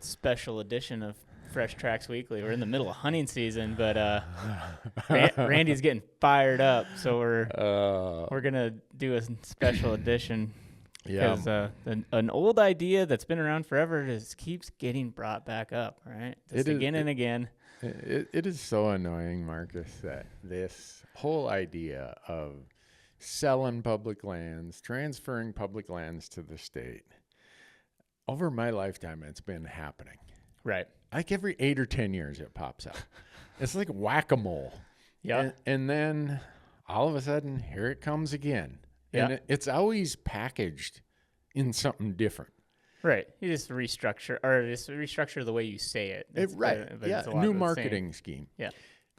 special edition of Fresh Tracks Weekly. We're in the middle of hunting season, but Randy's getting fired up, so we're gonna do a special edition because an old idea that's been around forever just keeps getting brought back up, right? Again and again. It is so annoying, Marcus, that this whole idea of selling public lands, transferring public lands to the state, over my lifetime, it's been happening. Right. Like every 8 or 10 years, it pops up. It's like whack-a-mole. Yeah. And then all of a sudden, here it comes again. And it's always packaged in something different. Right. You just restructure the way you say it. New marketing scheme. Yeah.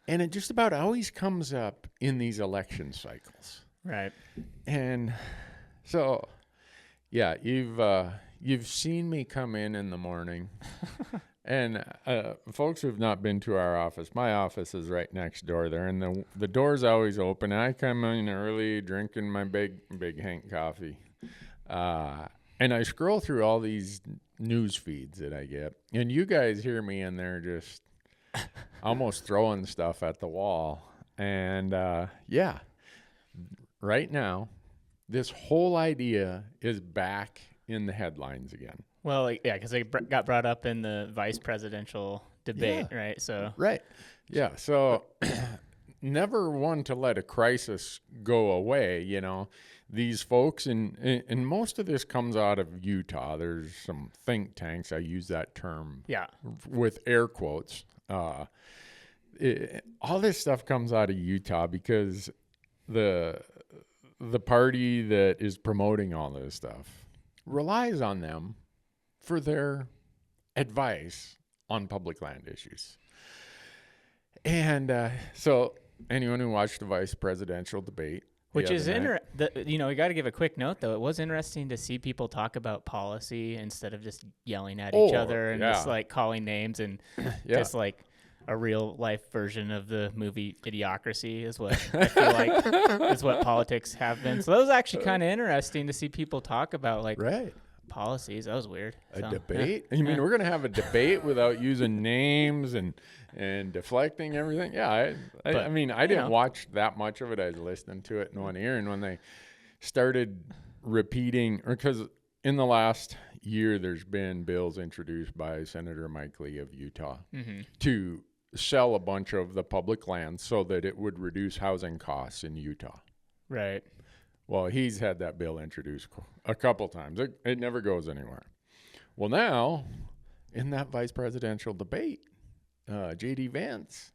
And it just about always comes up in these election cycles. Right. And so, yeah, you've seen me come in the morning. And folks who've not been to our office, my office is right next door there, and the door's always open. And I come in early, drinking my big Hank coffee. And I scroll through all these news feeds that I get. And you guys hear me in there just almost throwing stuff at the wall. And, right now, this whole idea is back in the headlines again. Well, yeah, because it got brought up in the vice presidential debate, right? So right. Yeah. So never one to let a crisis go away, you know. These folks, and most of this comes out of Utah. There's some think tanks. I use that term with air quotes. All this stuff comes out of Utah because the party that is promoting all this stuff relies on them for their advice on public land issues. And so anyone who watched the vice presidential debate, which is we got to give a quick note, though. It was interesting to see people talk about policy instead of just yelling at each other and just like calling names and just like a real life version of the movie Idiocracy is what I feel like is what politics have been. So that was actually kind of interesting to see people talk about like policies. That was weird. A debate? You mean we're going to have a debate without using names and deflecting everything? Yeah, I mean, I didn't watch that much of it. I was listening to it in one ear, and when they started repeating, or because in the last year there's been bills introduced by Senator Mike Lee of Utah to sell a bunch of the public land so that it would reduce housing costs in Utah. Right. Well, he's had that bill introduced a couple times. It never goes anywhere. Well, now, in that vice presidential debate, J.D. Vance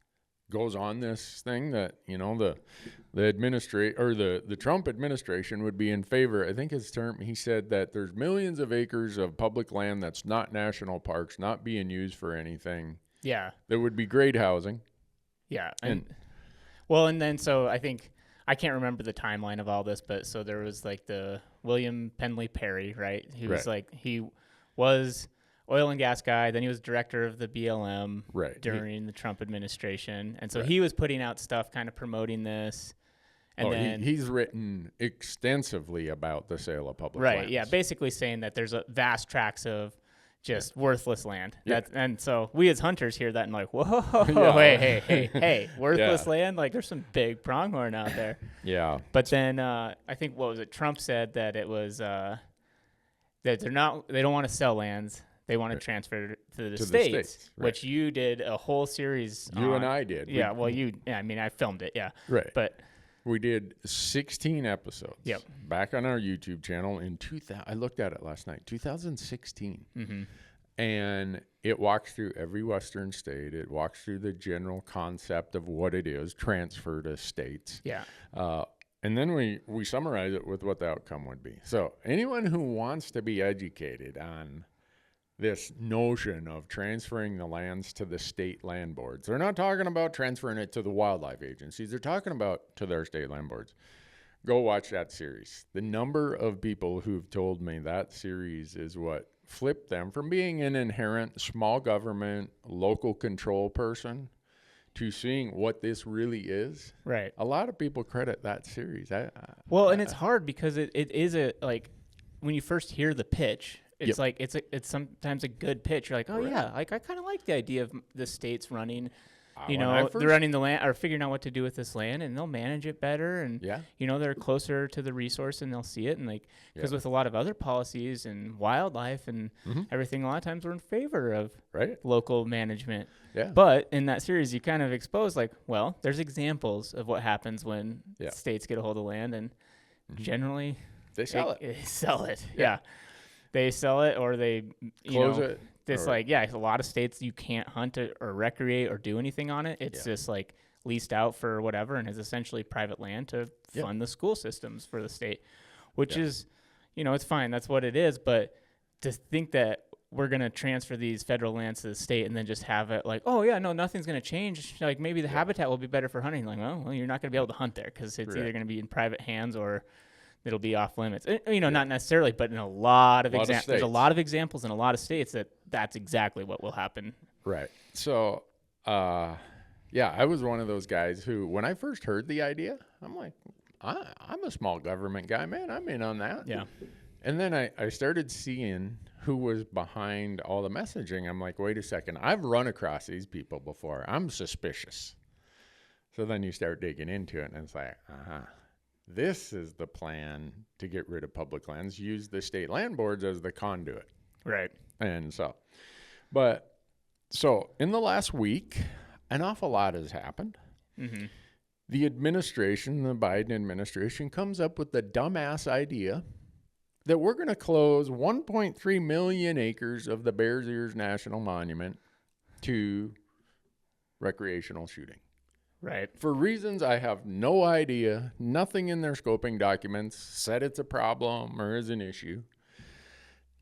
goes on this thing that, you know, the Trump administration would be in favor. I think his term, he said that there's millions of acres of public land that's not national parks, not being used for anything. Yeah. That would be great housing. Yeah. And then so I think, I can't remember the timeline of all this, but so there was like the William Penley Perry, right? He was he was oil and gas guy. Then he was director of the BLM during the Trump administration. And so he was putting out stuff kind of promoting this. And then he's written extensively about the sale of public lands. lands. Yeah, basically saying that there's a vast tracts of just worthless land. And so we as hunters hear that and like, whoa, hey, worthless land? Like there's some big pronghorn out there. Yeah. But then I think, what was it? Trump said that it was that they don't want to sell lands. They want to transfer to the states, which you did a whole series on. You and I did. Yeah, I filmed it, yeah. Right. But we did 16 episodes back on our YouTube channel in 2000. I looked at it last night, 2016. Mm-hmm. And it walks through every Western state. It walks through the general concept of what it is, transfer to states. Yeah. And then we summarize it with what the outcome would be. So anyone who wants to be educated on this notion of transferring the lands to the state land boards. They're not talking about transferring it to the wildlife agencies. They're talking about to their state land boards. Go watch that series. The number of people who've told me that series is what flipped them from being an inherent small government, local control person to seeing what this really is. Right. A lot of people credit that series. And it's hard because it is when you first hear the pitch, It's like it's sometimes a good pitch. You're like, oh yeah, like I kind of like the idea of the states running. They're running the land or figuring out what to do with this land, and they'll manage it better. And they're closer to the resource and they'll see it. And like, because with a lot of other policies and wildlife and everything, a lot of times we're in favor of local management. Yeah. But in that series, you kind of expose like, well, there's examples of what happens when states get a hold of land, and generally they sell it. They sell it. Yeah. They sell it or they close it. It's like, a lot of states you can't hunt it or recreate or do anything on it. It's just like leased out for whatever and is essentially private land to fund the school systems for the state, which is, it's fine. That's what it is. But to think that we're going to transfer these federal lands to the state and then just have it like, oh, yeah, no, nothing's going to change. Like maybe the habitat will be better for hunting. Like, well, you're not going to be able to hunt there because it's either going to be in private hands or it'll be off limits. Not necessarily, but in a lot of examples. There's a lot of examples in a lot of states that's exactly what will happen. Right. So, I was one of those guys who, when I first heard the idea, I'm like, I'm a small government guy, man. I'm in on that. Yeah. And then I started seeing who was behind all the messaging. I'm like, wait a second. I've run across these people before. I'm suspicious. So then you start digging into it, and it's like, this is the plan to get rid of public lands. Use the state land boards as the conduit. Right. And so in the last week, an awful lot has happened. Mm-hmm. The Biden administration comes up with the dumbass idea that we're going to close 1.3 million acres of the Bears Ears National Monument to recreational shooting. Right. For reasons I have no idea, nothing in their scoping documents said it's a problem or is an issue.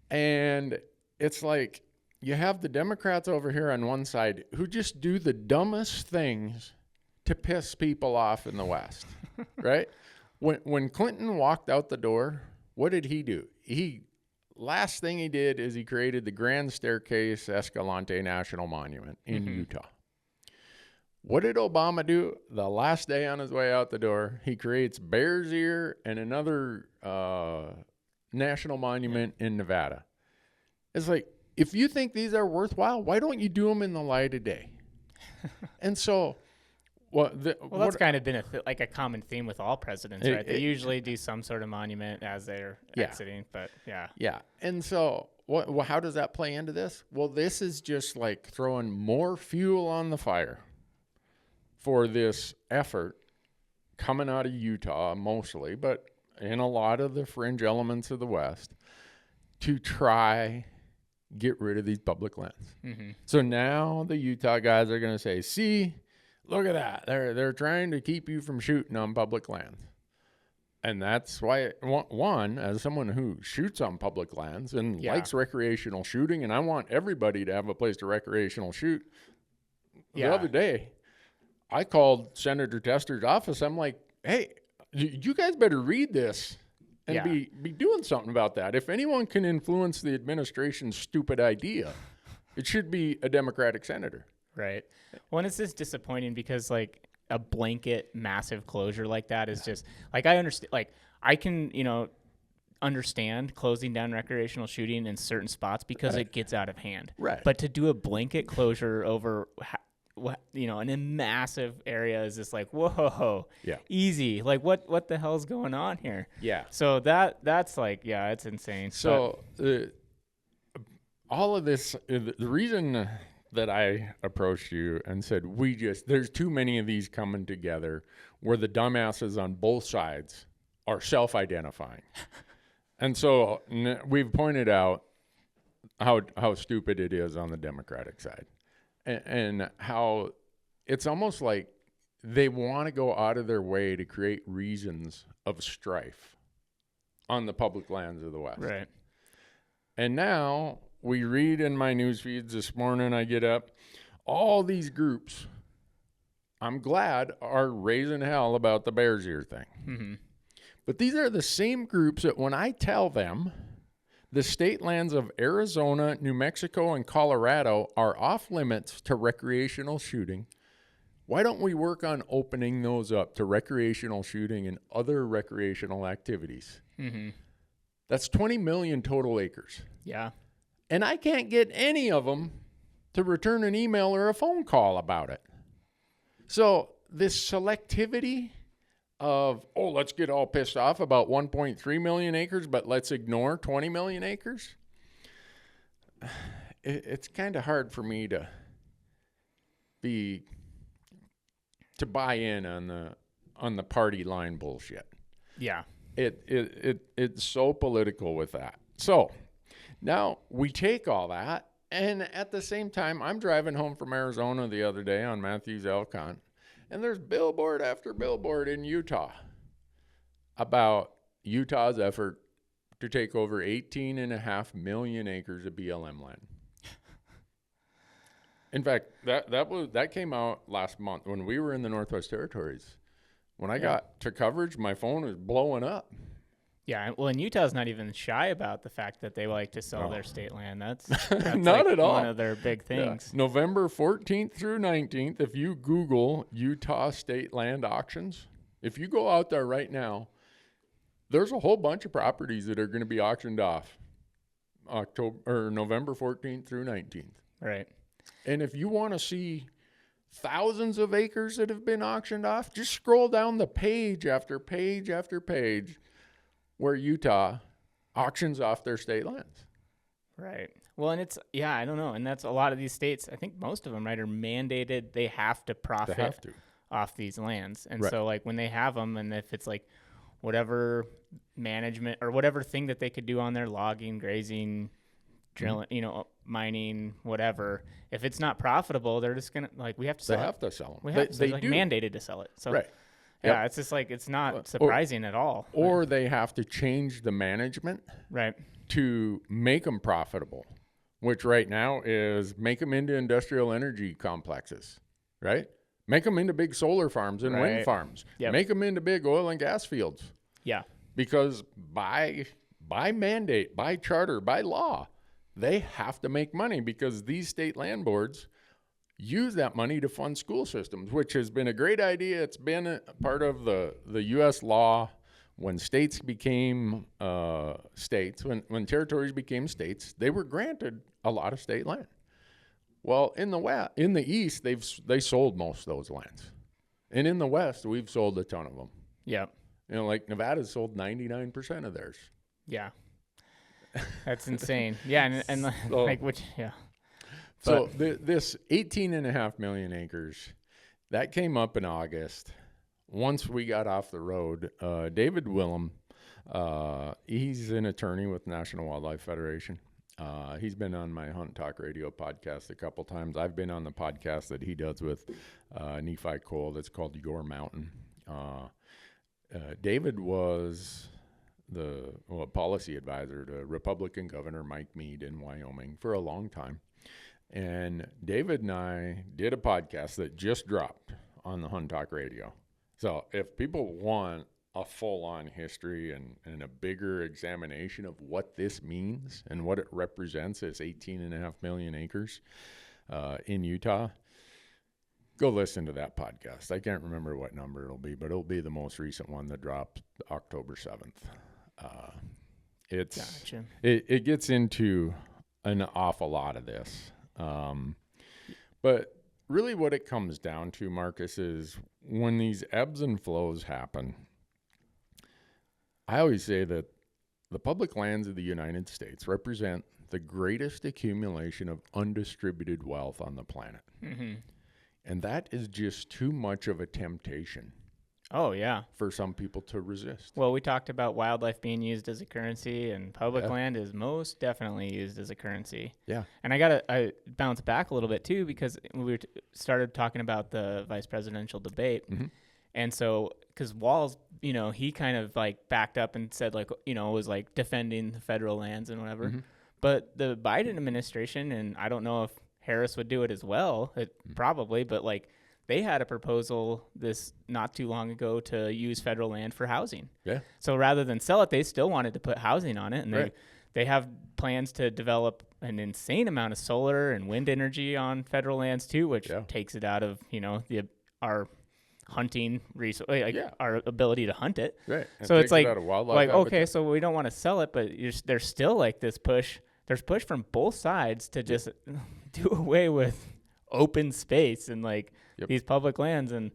And it's like you have the Democrats over here on one side who just do the dumbest things to piss people off in the West, right? When Clinton walked out the door, what did he do? Last thing he did is he created the Grand Staircase Escalante National Monument in Utah. What did Obama do the last day on his way out the door? He creates Bears Ear and another national monument in Nevada. It's like, if you think these are worthwhile, why don't you do them in the light of day? And so, that's kind of been a common theme with all presidents, right? They usually do some sort of monument as they're exiting, but yeah. Yeah. And so, how does that play into this? Well, this is just like throwing more fuel on the fire for this effort coming out of Utah mostly, but in a lot of the fringe elements of the West, to try get rid of these public lands. Mm-hmm. So now the Utah guys are going to say, see, look at that. They're trying to keep you from shooting on public lands. And that's why, one, as someone who shoots on public lands and likes recreational shooting, and I want everybody to have a place to recreational shoot, the other day, I called Senator Tester's office. I'm like, hey, you guys better read this and be doing something about that. If anyone can influence the administration's stupid idea, it should be a Democratic senator. Right. Well, and it's just disappointing because, like, a blanket massive closure like that is just, like, I understand, like, I can, understand closing down recreational shooting in certain spots because it gets out of hand. Right. But to do a blanket closure over in a massive area is just like, whoa, easy. Like, what the hell's going on here? Yeah. So that's like, it's insane. So all of this, the reason that I approached you and said, there's too many of these coming together where the dumbasses on both sides are self-identifying. And so we've pointed out how stupid it is on the Democratic side. And how it's almost like they want to go out of their way to create reasons of strife on the public lands of the West. Right. And now we read in my news feeds this morning, I get up, all these groups, I'm glad, are raising hell about the Bears Ear thing. Mm-hmm. But these are the same groups that when I tell them the state lands of Arizona, New Mexico, and Colorado are off limits to recreational shooting, why don't we work on opening those up to recreational shooting and other recreational activities? Mm-hmm. That's 20 million total acres. Yeah. And I can't get any of them to return an email or a phone call about it. So this selectivity of, let's get all pissed off about 1.3 million acres, but let's ignore 20 million acres. It's kind of hard for me to buy in on the party line bullshit. Yeah. It's so political with that. So now we take all that, and at the same time, I'm driving home from Arizona the other day on Matthews Elkhorn, and there's billboard after billboard in Utah about Utah's effort to take over 18.5 million acres of BLM land. In fact, that came out last month when we were in the Northwest Territories. When I got to coverage, my phone was blowing up. Yeah, well, and Utah's not even shy about the fact that they like to sell their state land. That's not at all one of their big things. Yeah. November 14th through 19th, if you Google Utah state land auctions, if you go out there right now, there's a whole bunch of properties that are going to be auctioned off November 14th through 19th. Right. And if you want to see thousands of acres that have been auctioned off, just scroll down the page after page after page where Utah auctions off their state lands. Right. Well, and I don't know. And that's a lot of these states, I think most of them, right, are mandated. They have to profit off these lands. And so, like, when they have them, and if it's like whatever management or whatever thing that they could do on their logging, grazing, drilling, mining, whatever, if it's not profitable, they're just going to, like, we have to sell it. They have to sell them. They do. Mandated to sell it. So, yeah, it's just like, it's not surprising at all. Or they have to change the management to make them profitable, which right now is make them into industrial energy complexes, right? Make them into big solar farms and wind farms. Make them into big oil and gas fields. Yeah. Because by mandate, by charter, by law, they have to make money because these state land boards use that money to fund school systems, which has been a great idea. It's been a part of the U.S. law when states became states, when territories became states, they were granted a lot of state land. Well, in the East, they sold most of those lands. And in the West, we've sold a ton of them. Yeah. Like Nevada's sold 99% of theirs. Yeah. That's insane. Yeah, and so, like which So this 18.5 million acres, that came up in August. Once we got off the road, David Willem, he's an attorney with National Wildlife Federation. He's been on my Hunt Talk Radio podcast a couple times. I've been on the podcast that he does with Nephi Cole that's called Your Mountain. David was the policy advisor to Republican Governor Mike Meade in Wyoming for a long time. And David and I did a podcast that just dropped on the Hunt Talk Radio. So if people want a full-on history and a bigger examination of what this means and what it represents as 18.5 million acres in Utah, go listen to that podcast. I can't remember what number it'll be, but it'll be the most recent one that dropped October 7th. It gets into an awful lot of this. But really what it comes down to, Marcus, is when these ebbs and flows happen, I always say that the public lands of the United States represent the greatest accumulation of undistributed wealth on the planet. Mm-hmm. And that is just too much of a temptation. Oh, yeah. For some people to resist. Well, we talked about wildlife being used as a currency, and public land is most definitely used as a currency. Yeah. And I bounce back a little bit, too, because we started talking about the vice presidential debate. Mm-hmm. And so, because Walz, he kind of like backed up and said was like defending the federal lands and whatever. Mm-hmm. But the Biden administration, and I don't know if Harris would do it as well, probably, but like they had a proposal this not too long ago to use federal land for housing. Yeah. So rather than sell it, they still wanted to put housing on it. And they have plans to develop an insane amount of solar and wind energy on federal lands too, which takes it out of, our hunting resource, our ability to hunt it. Right. And so it's like, okay, so we don't want to sell it, but there's still like this push there's push from both sides to just do away with open space and like these public lands. And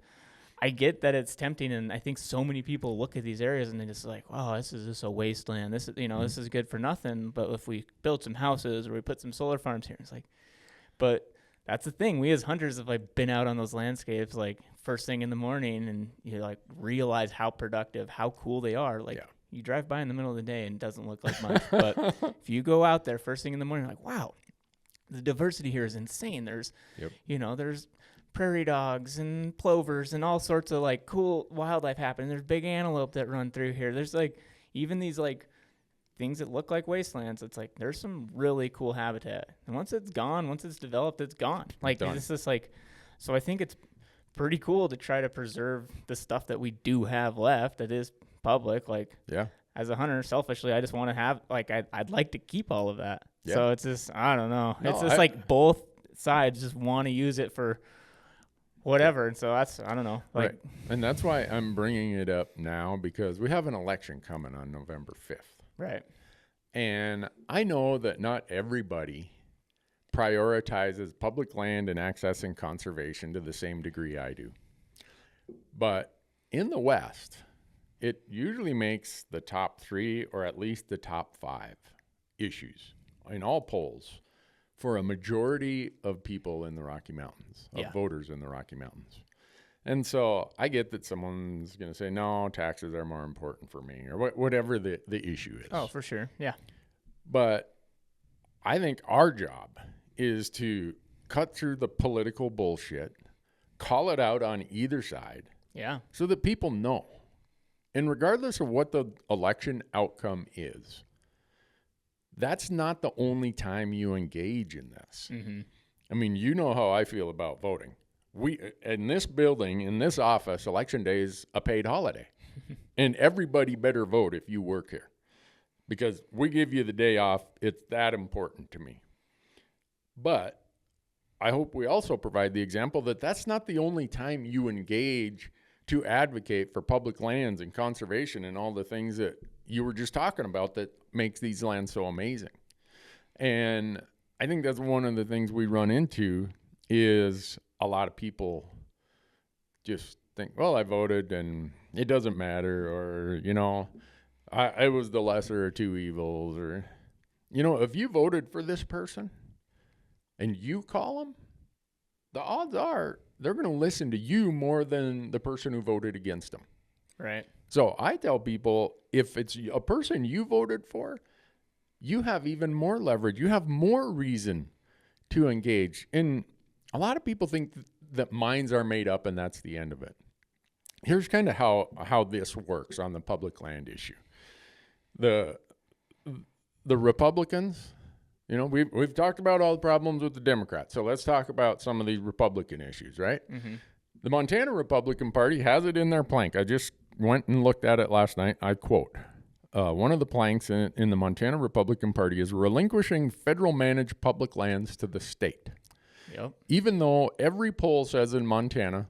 I get that it's tempting, and I think so many people look at these areas and they're just like, wow, this is just a wasteland. This is, this is good for nothing. But if we build some houses or we put some solar farms here, it's like, but that's the thing. We as hunters have like been out on those landscapes like first thing in the morning, and you like realize how productive, how cool they are. Like you drive by in the middle of the day and it doesn't look like much, but if you go out there first thing in the morning, like, wow, the diversity here is insane. There's, there's prairie dogs and plovers and all sorts of like cool wildlife happening. There's big antelope that run through here. There's like even these like things that look like wastelands. It's like there's some really cool habitat, and once it's gone, once it's developed, it's gone. Like it's just like, so I think it's pretty cool to try to preserve the stuff that we do have left that is public. Like as a hunter, selfishly, I just want to have like I'd like to keep all of that. So it's just, I don't know. It's just like both sides just want to use it for whatever. And so that's, I don't know. Like, right. And that's why I'm bringing it up now, because we have an election coming on November 5th. Right. And I know that not everybody prioritizes public land and access and conservation to the same degree I do. But in the West, it usually makes the top 3 or at least the top 5 issues in all polls for a majority of people in the Rocky Mountains, of voters in the Rocky Mountains. And so I get that someone's going to say, no, taxes are more important for me, or whatever the issue is. Oh, for sure. Yeah. But I think our job is to cut through the political bullshit, call it out on either side. Yeah. So that people know. And regardless of what the election outcome is, that's not the only time you engage in this. Mm-hmm. I mean, you know how I feel about voting. We, in this building, in this office, election day is a paid holiday. And everybody better vote if you work here, because we give you the day off. It's that important to me. But I hope we also provide the example that that's not the only time you engage to advocate for public lands and conservation and all the things that you were just talking about that makes these lands so amazing. And I think that's one of the things we run into is a lot of people just think, well, I voted and it doesn't matter, or, I was the lesser of two evils, or, if you voted for this person and you call them, the odds are they're going to listen to you more than the person who voted against them. Right. So I tell people, if it's a person you voted for, you have even more leverage. You have more reason to engage. And a lot of people think that minds are made up and that's the end of it. Here's kind of how this works on the public land issue. The Republicans, we've talked about all the problems with the Democrats. So let's talk about some of these Republican issues, right? Mm-hmm. The Montana Republican Party has it in their plank. I just went and looked at it last night. I quote, one of the planks in the Montana Republican Party is relinquishing federal managed public lands to the state. Yep. Even though every poll says in Montana,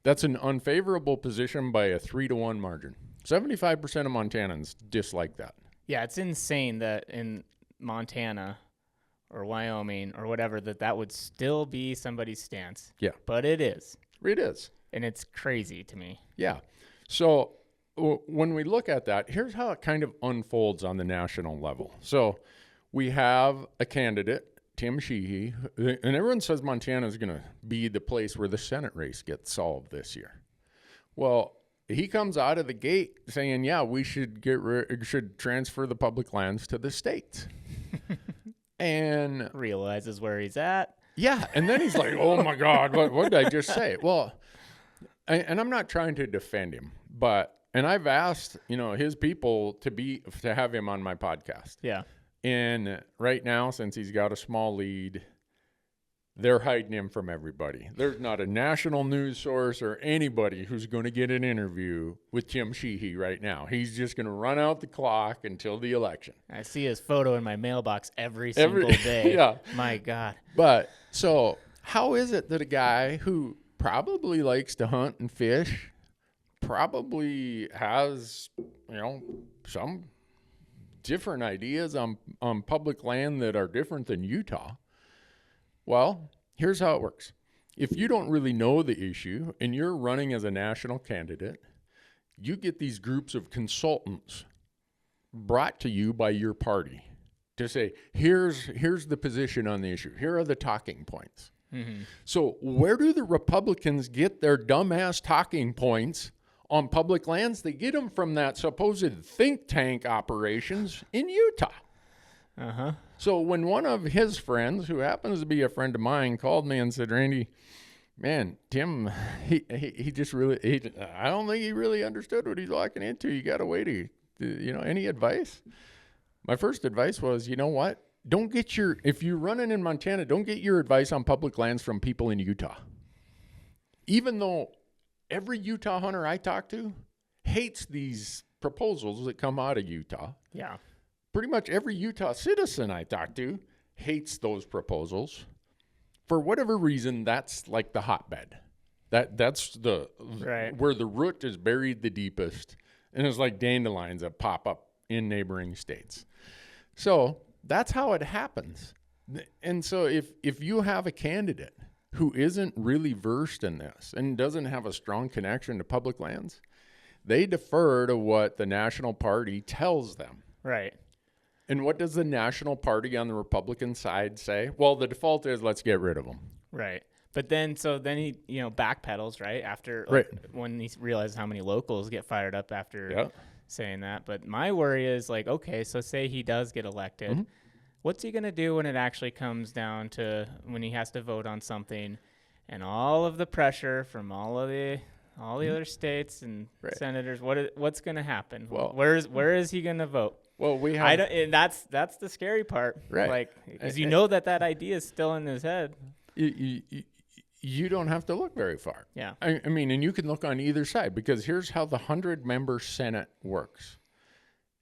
that's an unfavorable position by a 3-1 margin. 75% of Montanans dislike that. Yeah, it's insane that in Montana or Wyoming or whatever, that would still be somebody's stance. Yeah. But it is. It is. And it's crazy to me. Yeah. So when we look at that, here's how it kind of unfolds on the national level. So we have a candidate, Tim Sheehy, and everyone says Montana is going to be the place where the Senate race gets solved this year. Well, he comes out of the gate saying, yeah, we should should transfer the public lands to the states. And realizes where he's at. Yeah. And then he's like, oh my God, what did I just say? Well, and I'm not trying to defend him, and I've asked, his people to have him on my podcast. Yeah. And right now, since he's got a small lead, they're hiding him from everybody. There's not a national news source or anybody who's going to get an interview with Tim Sheehy right now. He's just going to run out the clock until the election. I see his photo in my mailbox every single day. Yeah. My God. But so how is it that a guy who probably likes to hunt and fish, probably has, some different ideas on public land that are different than Utah. Well, here's how it works. If you don't really know the issue and you're running as a national candidate, you get these groups of consultants brought to you by your party to say, here's the position on the issue. Here are the talking points. Mm-hmm. So where do the Republicans get their dumbass talking points on public lands? They get them from that supposed think tank operations in Utah. Uh-huh. So when one of his friends, who happens to be a friend of mine, called me and said, Randy, man, Tim, he just really, I don't think he really understood what he's walking into. You got to wait. Any advice? My first advice was, you know what? If you're running in Montana, don't get your advice on public lands from people in Utah. Even though every Utah hunter I talk to hates these proposals that come out of Utah. Yeah. Pretty much every Utah citizen I talk to hates those proposals. For whatever reason, that's like the hotbed. That's where the root is buried the deepest. And it's like dandelions that pop up in neighboring states. So that's how it happens. And so if you have a candidate who isn't really versed in this and doesn't have a strong connection to public lands, they defer to what the national party tells them. Right. And what does the national party on the Republican side say? Well, the default is let's get rid of them. Right. But then he, backpedals, right? After when he realizes how many locals get fired up after saying that. But my worry is okay, so say he does get elected. Mm-hmm. What's he going to do when it actually comes down to when he has to vote on something and all of the pressure from all the other states and senators? What's going to happen? Well, where is he going to vote? Well, and that's the scary part, right? Because that idea is still in his head. You don't have to look very far. Yeah. I mean, and you can look on either side, because here's how the 100-member Senate works.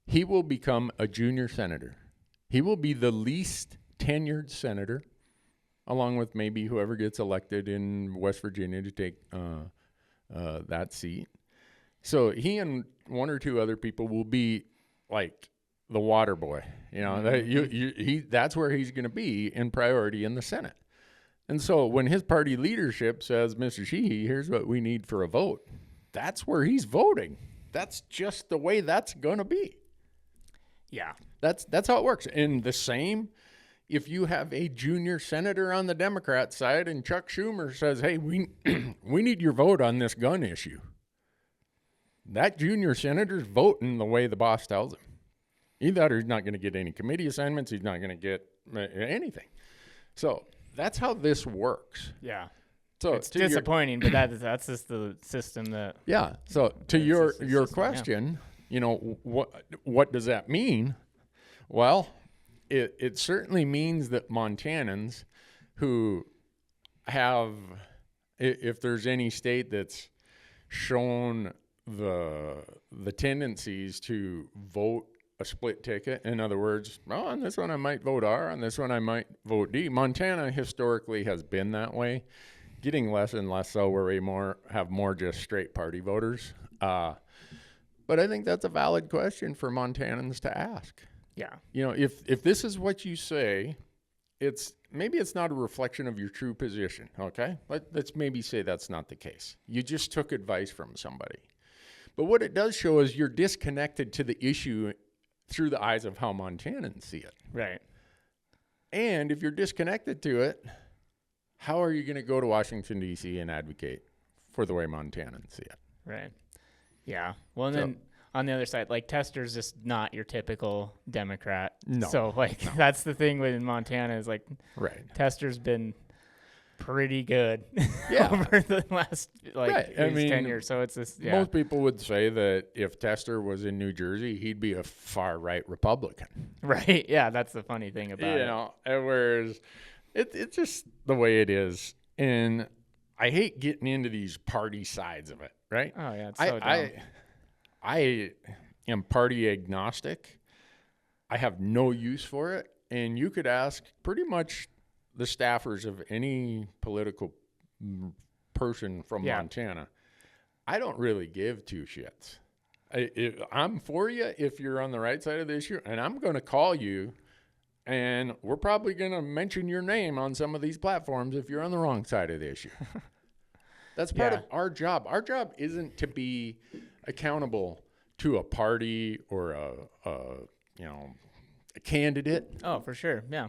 He will become a junior senator. He will be the least tenured senator, along with maybe whoever gets elected in West Virginia to take that seat. So he and one or two other people will be like the water boy. That's where he's going to be in priority in the Senate. And so when his party leadership says, Mr. Sheehy, here's what we need for a vote, that's where he's voting. That's just the way that's going to be. Yeah. That's how it works. And the same, if you have a junior senator on the Democrat side and Chuck Schumer says, hey, we need your vote on this gun issue, that junior senator's voting the way the boss tells him. Either he's not going to get any committee assignments, he's not going to get anything. So that's how this works. Yeah. So it's disappointing, but that's just the system that. Yeah. So to your question, what does that mean? Well, it certainly means that Montanans who have, if there's any state that's shown the tendencies to vote a split ticket, in other words, on this one I might vote R, on this one I might vote D. Montana historically has been that way, getting less and less so, where we have more just straight party voters. But I think that's a valid question for Montanans to ask. Yeah. If this is what you say, maybe it's not a reflection of your true position, okay? Let's maybe say that's not the case. You just took advice from somebody. But what it does show is you're disconnected to the issue through the eyes of how Montanans see it. Right. And if you're disconnected to it, how are you going to go to Washington, D.C. and advocate for the way Montanans see it? Right. Yeah. Well, and then on the other side, Tester's just not your typical Democrat. No. So, that's the thing with Montana is, Tester's been pretty good over the last, his tenure. So it's just, most people would say that if Tester was in New Jersey, he'd be a far-right Republican. Right. Yeah, that's the funny thing about it. Whereas it's just the way it is. And I hate getting into these party sides of it, right? Oh, yeah, it's so dumb. I am party agnostic. I have no use for it. And you could ask pretty much the staffers of any political person from Montana. I don't really give two shits. I'm for you if you're on the right side of the issue, and I'm going to call you, and we're probably going to mention your name on some of these platforms if you're on the wrong side of the issue. That's part of our job. Our job isn't to be accountable to a party or a candidate. Oh, for sure. Yeah.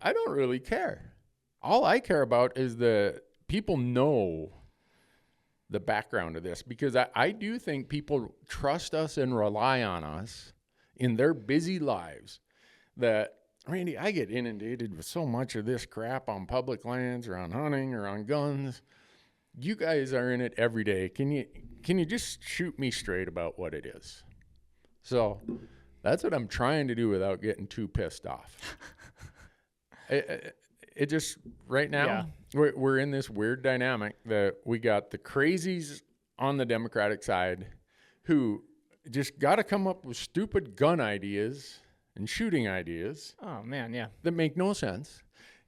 I don't really care. All I care about is the people know the background of this, because I do think people trust us and rely on us in their busy lives. That, Randy, I get inundated with so much of this crap on public lands or on hunting or on guns. You guys are in it every day. Can you just shoot me straight about what it is? So that's what I'm trying to do without getting too pissed off. It just, right now, we're in this weird dynamic that we got the crazies on the Democratic side who just got to come up with stupid gun ideas and shooting ideas. Oh, man, yeah. That make no sense.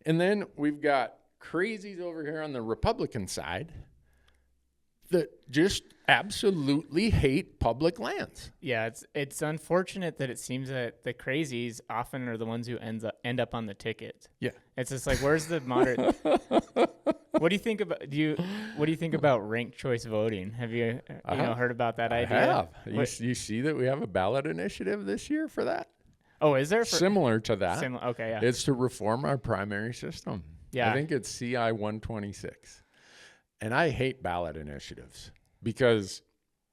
And then we've got crazies over here on the Republican side that just absolutely hate public lands. Yeah, it's unfortunate that it seems that the crazies often are the ones who end up on the ticket. Yeah, it's just like, where's the moderate? What do you think about what do you think about ranked choice voting? Have you heard about that idea? I have. You see that we have a ballot initiative this year for that? Oh, is there? Similar to that. Okay, yeah. It's to reform our primary system. Yeah. I think it's CI 126. And I hate ballot initiatives because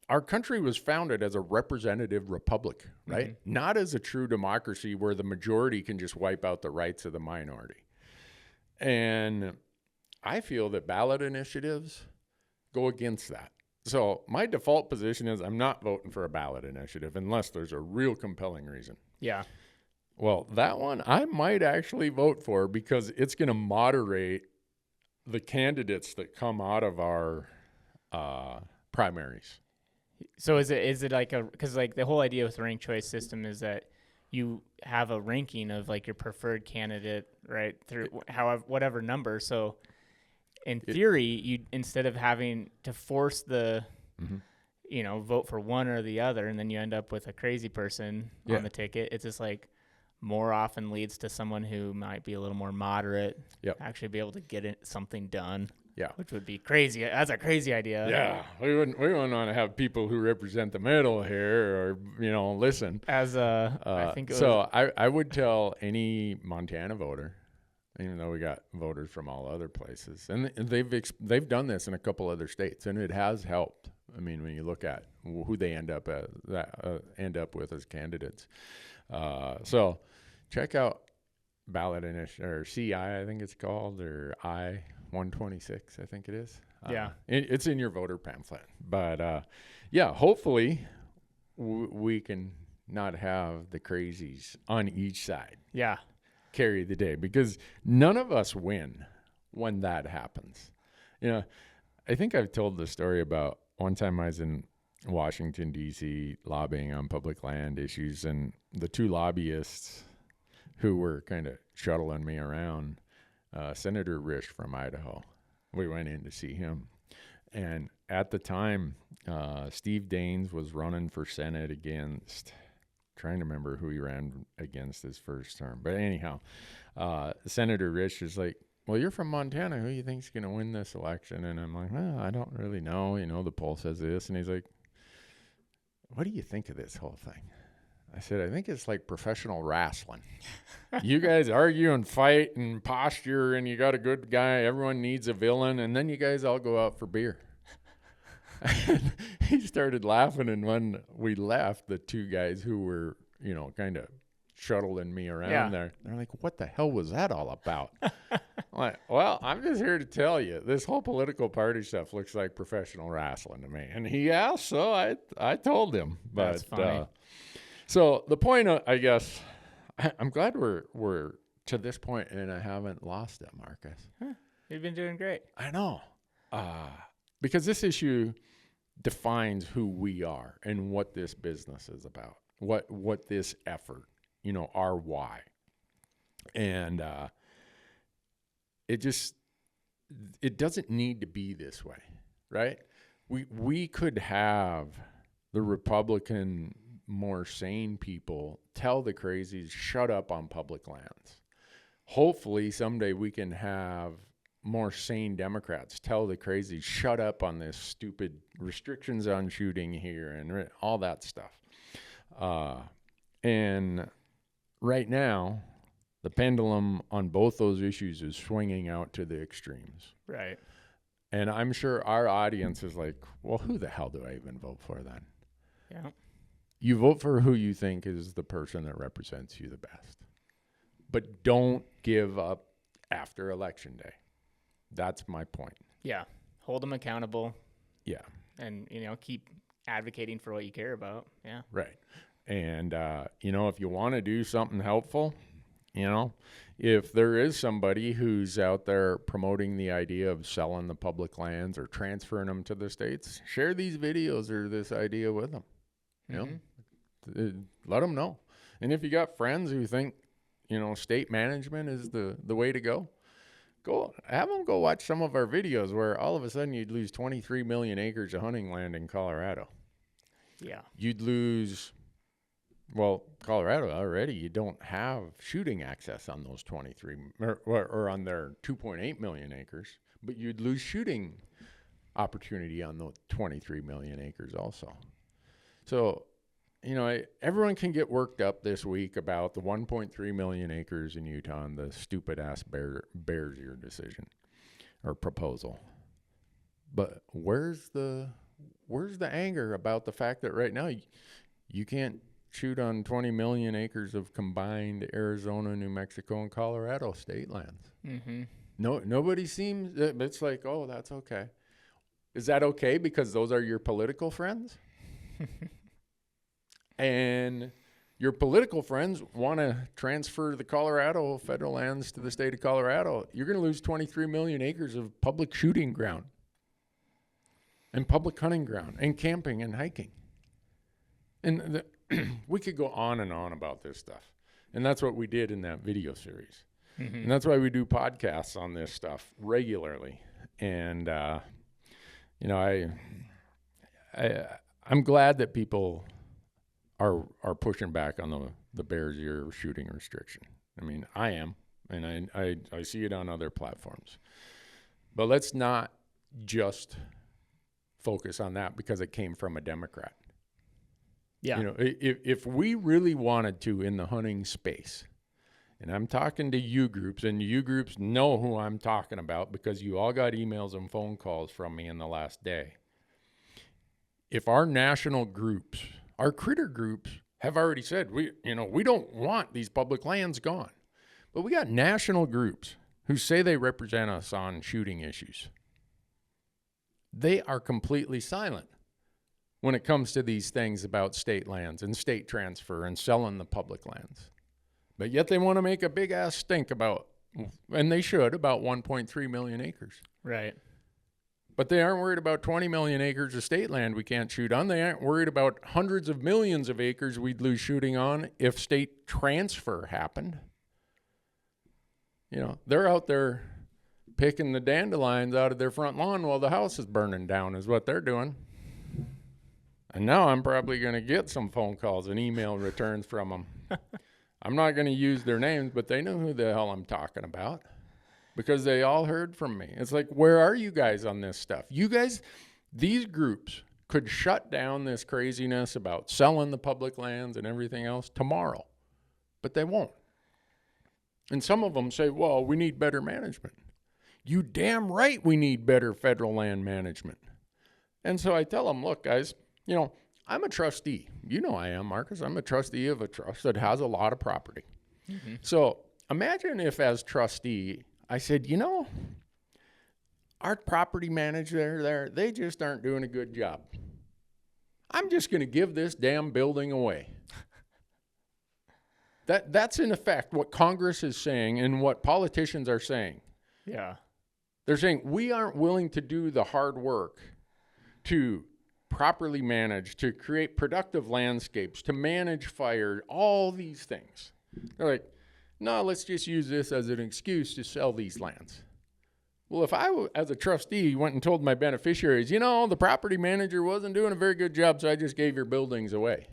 our country was founded as a representative republic, right? Mm-hmm. Not as a true democracy where the majority can just wipe out the rights of the minority. And I feel that ballot initiatives go against that. So my default position is I'm not voting for a ballot initiative unless there's a real compelling reason. Yeah. Well, that one I might actually vote for because it's going to moderate the candidates that come out of our primaries. So is it like because like the whole idea with the ranked choice system is that you have a ranking of like your preferred candidate, right, through whatever number. So in theory, you instead of having to force the vote for one or the other, and then you end up with a crazy person on the ticket, it's just like more often leads to someone who might be a little more moderate, actually be able to get something done. Yeah, which would be crazy. That's a crazy idea. Yeah, we wouldn't want to have people who represent the middle here, or listen. As I think I would tell any Montana voter, even though we got voters from all other places, and they've done this in a couple other states, and it has helped. I mean, when you look at who they end up with as candidates, so check out ballot initiative or CI, I think it's called, or I 126, I think it is. It's in your voter pamphlet. But hopefully we can not have the crazies on each side. Yeah, carry the day, because none of us win when that happens. I think I've told the story about one time I was in Washington, D.C. lobbying on public land issues, and the two lobbyists who were kind of shuttling me around, Senator Risch from Idaho, we went in to see him. And at the time, Steve Daines was running for Senate against, trying to remember who he ran against his first term. But anyhow, Senator Risch is like, well, you're from Montana. Who do you think's going to win this election? And I'm like, well, I don't really know. The poll says this. And he's like, what do you think of this whole thing? I said, I think it's like professional wrestling. You guys argue and fight and posture, and you got a good guy. Everyone needs a villain. And then you guys all go out for beer. He started laughing. And when we left, the two guys who were, kind of shuttling me around there, they're like, what the hell was that all about? I'm like, well, I'm just here to tell you, this whole political party stuff looks like professional wrestling to me. And he asked, so I told him. But that's funny. So the point, I guess, I'm glad we're to this point and I haven't lost it, Marcus. You've been doing great. I know. Because this issue defines who we are and what this business is about, what this effort, our why. And it doesn't need to be this way, right? We could have the Republican, more sane people tell the crazies, shut up on public lands. Hopefully someday we can have more sane Democrats tell the crazies, shut up on this stupid restrictions on shooting here and all that stuff. And right now, the pendulum on both those issues is swinging out to the extremes. Right. And I'm sure our audience is like, well, who the hell do I even vote for then? Yeah. You vote for who you think is the person that represents you the best. But don't give up after Election Day. That's my point. Yeah. Hold them accountable. Yeah. And, keep advocating for what you care about. Yeah. Right. And, if you want to do something helpful, if there is somebody who's out there promoting the idea of selling the public lands or transferring them to the states, share these videos or this idea with them. Let them know. And if you got friends who think, state management is the way to go have them go watch some of our videos where all of a sudden you'd lose 23 million acres of hunting land in Colorado. Yeah. You'd lose, Colorado already, you don't have shooting access on those 23 or on their 2.8 million acres, but you'd lose shooting opportunity on the 23 million acres also. So, everyone can get worked up this week about the 1.3 million acres in Utah and the stupid-ass Bears Ear decision or proposal. But where's the anger about the fact that right now you can't shoot on 20 million acres of combined Arizona, New Mexico, and Colorado state lands? Mm-hmm. Nobody seems, it's like, oh, that's okay. Is that okay because those are your political friends? And your political friends want to transfer the Colorado federal lands to the state of Colorado. You're going to lose 23 million acres of public shooting ground and public hunting ground and camping and hiking. And we could go on and on about this stuff. And that's what we did in that video series. Mm-hmm. And that's why we do podcasts on this stuff regularly. And, I'm glad that people are pushing back on the Bears Ear shooting restriction. I mean, I am, and I see it on other platforms. But let's not just focus on that because it came from a Democrat. Yeah. If we really wanted to in the hunting space, and I'm talking to you groups, and you groups know who I'm talking about because you all got emails and phone calls from me in the last day. If our national groups, our critter groups have already said, we don't want these public lands gone. But we got national groups who say they represent us on shooting issues. They are completely silent when it comes to these things about state lands and state transfer and selling the public lands. But yet they want to make a big ass stink about, and they should, about 1.3 million acres. Right. But they aren't worried about 20 million acres of state land we can't shoot on. They aren't worried about hundreds of millions of acres we'd lose shooting on if state transfer happened. They're out there picking the dandelions out of their front lawn while the house is burning down is what they're doing. And now I'm probably going to get some phone calls and email returns from them. I'm not going to use their names, but they know who the hell I'm talking about. Because they all heard from me. It's like, where are you guys on this stuff? You guys, these groups could shut down this craziness about selling the public lands and everything else tomorrow, but they won't. And some of them say, well, we need better management. You damn right we need better federal land management. And so I tell them, look, guys, I'm a trustee. I am, Marcus. I'm a trustee of a trust that has a lot of property. Mm-hmm. So imagine if as trustee, I said, our property manager there, they just aren't doing a good job. I'm just going to give this damn building away. That's in effect what Congress is saying and what politicians are saying. Yeah. They're saying we aren't willing to do the hard work to properly manage, to create productive landscapes, to manage fire, all these things. They're like, no, let's just use this as an excuse to sell these lands. Well, if I, as a trustee, went and told my beneficiaries, the property manager wasn't doing a very good job, so I just gave your buildings away.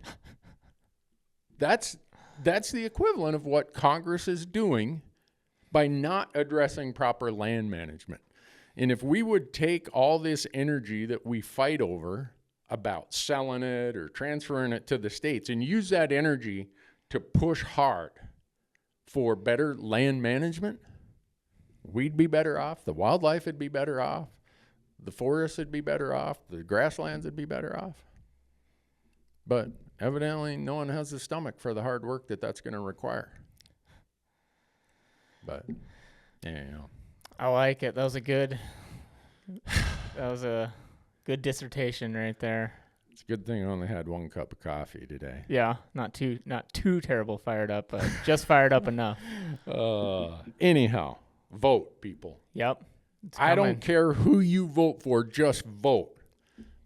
That's the equivalent of what Congress is doing by not addressing proper land management. And if we would take all this energy that we fight over about selling it or transferring it to the states and use that energy to push hard for better land management, we'd be better off. The wildlife would be better off. The forests would be better off. The grasslands would be better off. But evidently, no one has the stomach for the hard work that's going to require. But, I like it. That was a good dissertation right there. It's a good thing I only had 1 cup of coffee today. Yeah, not too terrible fired up, but just fired up enough. Anyhow, vote, people. Yep. I don't care who you vote for, just vote.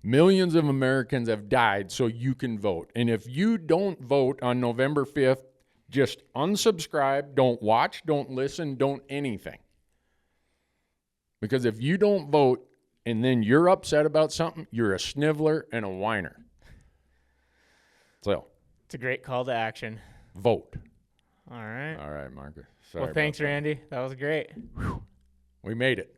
Millions of Americans have died so you can vote. And if you don't vote on November 5th, just unsubscribe, don't watch, don't listen, don't anything. Because if you don't vote and then you're upset about something, you're a sniveler and a whiner. So, it's a great call to action. Vote. All right. All right, Margaret. Sorry. Well, thanks, Randy. That was great. We made it.